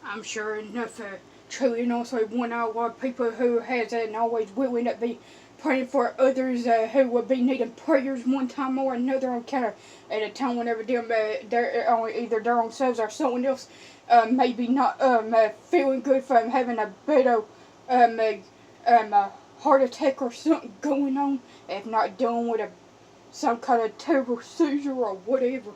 I'm sure enough true, and also one out a lot of people who has and always will end up be praying for others who will be needing prayers one time or another on kind of at a time whenever they're either their own selves or someone else maybe not feeling good from having a better um, heart attack or something going on, if not dealing with some kind of terrible seizure or whatever.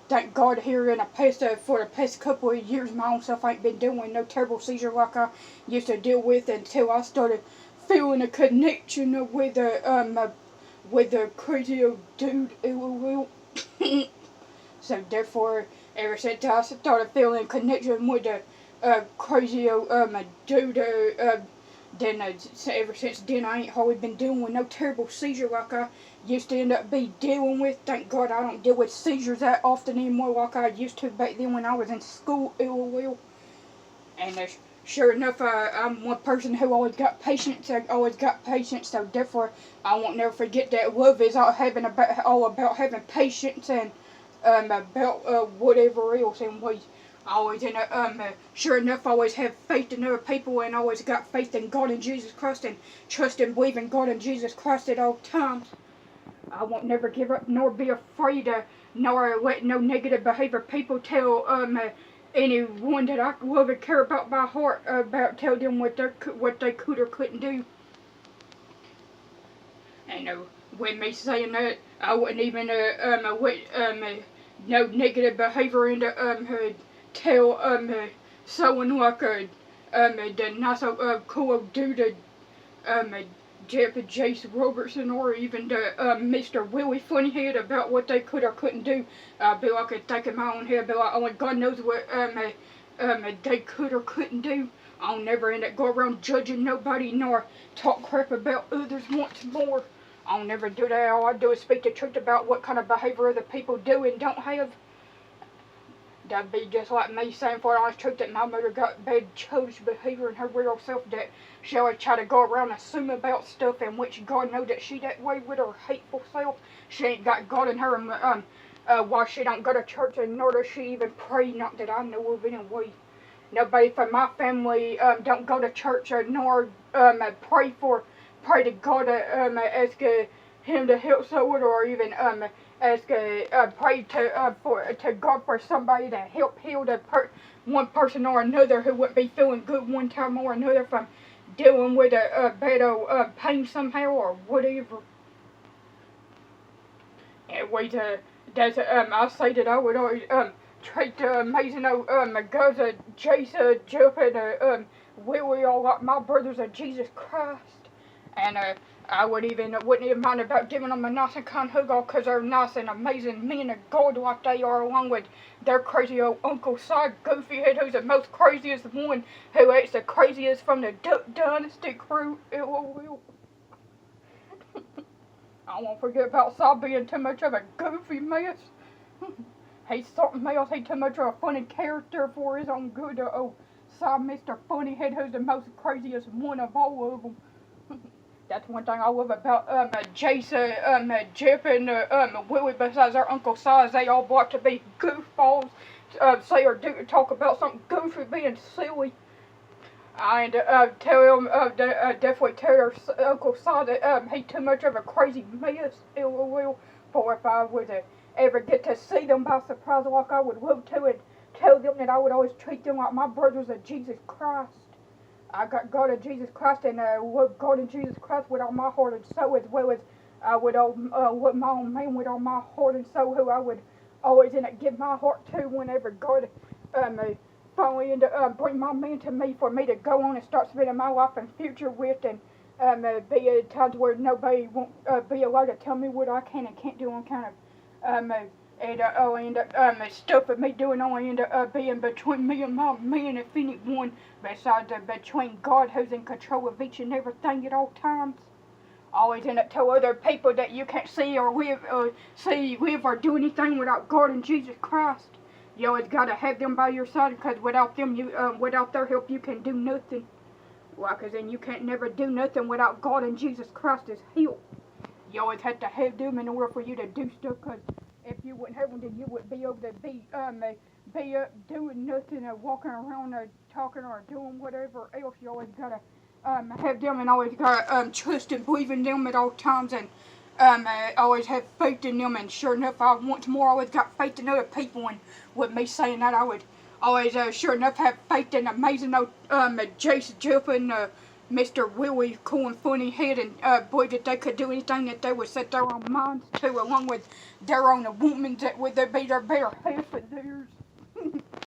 Thank God here in the past, for the past couple of years, my own self ain't been dealing with no terrible seizure like I used to deal with until I started feeling a connection with the crazy old dude, So therefore, ever since I started feeling a connection with the crazy old dude, then ever since then I ain't always been dealing with no terrible seizure like I used to end up be dealing with. Thank God I don't deal with seizures that often anymore like I used to back then when I was in school, And sure enough, I'm one person who always got patience. I always got patience, so therefore I won't never forget that love is all about having patience and about whatever else. And we always sure enough, always have faith in other people and always got faith in God and Jesus Christ and trust and believe in God and Jesus Christ at all times. I won't never give up nor be afraid nor let no negative behavior people tell anyone that I love and care about my heart about tell them what they could or couldn't do. And with me saying that, I wouldn't even no negative behavior into tell someone like the nice cool dude Jeff Jace Robertson or even the Mr. Willie Funnyhead about what they could or couldn't do. Be like I think in my own head, be like, only God knows what they could or couldn't do. I'll never end up go around judging nobody nor talk crap about others once more. I'll never do that. All I do is speak the truth about what kind of behavior other people do and don't have. That'd be just like me saying for honest truth that my mother got bad childish behavior in her real self, that she always try to go around assuming about stuff in which God knows that she that way with her hateful self. She ain't got God in her why she don't go to church and nor does she even pray, not that I know of anyway. Nobody from my family don't go to church or nor pray to God ask him to help someone or even ask pray to God for somebody to help heal one person or another who wouldn't be feeling good one time or another from dealing with a bad pain somehow or whatever. Anyways, I say that I would always treat the amazing guys Jason, Jeff, and Willie all like my brothers of Jesus Christ. And I wouldn't even mind about giving them a nice and kind hug all because they're nice and amazing men of God like they are, along with their crazy old Uncle Si Goofyhead, who's the most craziest one, who acts the craziest from the Duck Dynasty crew. I won't forget about Si being too much of a goofy mess. He's something else. He's too much of a funny character for his own good. Si Mr. Funnyhead, who's the most craziest one of all of them. That's one thing I love about Jason, Jeff, and Willie. Besides their Uncle Si, they all like to be goofballs, say or do talk about something goofy, being silly. And tell him, definitely tell your Uncle Si that he's too much of a crazy mess. For if I would ever get to see them by surprise, like I would love to, and tell them that I would always treat them like my brothers of Jesus Christ. I got God and Jesus Christ and love God and Jesus Christ with all my heart and soul, as well as I would love my own man with all my heart and soul, who I would always give my heart to whenever God finally bring my man to me for me to go on and start spending my life and future with, and be at times where nobody won't be allowed to tell me what I can and can't do on kind of stuff of me doing only end up being between me and my man, if anyone, besides between God, who's in control of each and everything at all times. Always end up tell other people that you can't see or live or do anything without God and Jesus Christ. You always gotta have them by your side, because without them, without their help, you can do nothing. Why? Because then you can't never do nothing without God and Jesus Christ as help. You always have to have them in order for you to do stuff, because if you wouldn't have them, then you wouldn't be able to be be up doing nothing or walking around or talking or doing whatever else. You always gotta have them and always gotta trust and believe in them at all times and always have faith in them. And sure enough, I once more always got faith in other people. And with me saying that, I would always sure enough have faith in amazing old Jace Jeff and Mr. Willie Cool and Funny Head, and boy, that they could do anything that they would set their own minds to, along with their own women that would be their better half of theirs.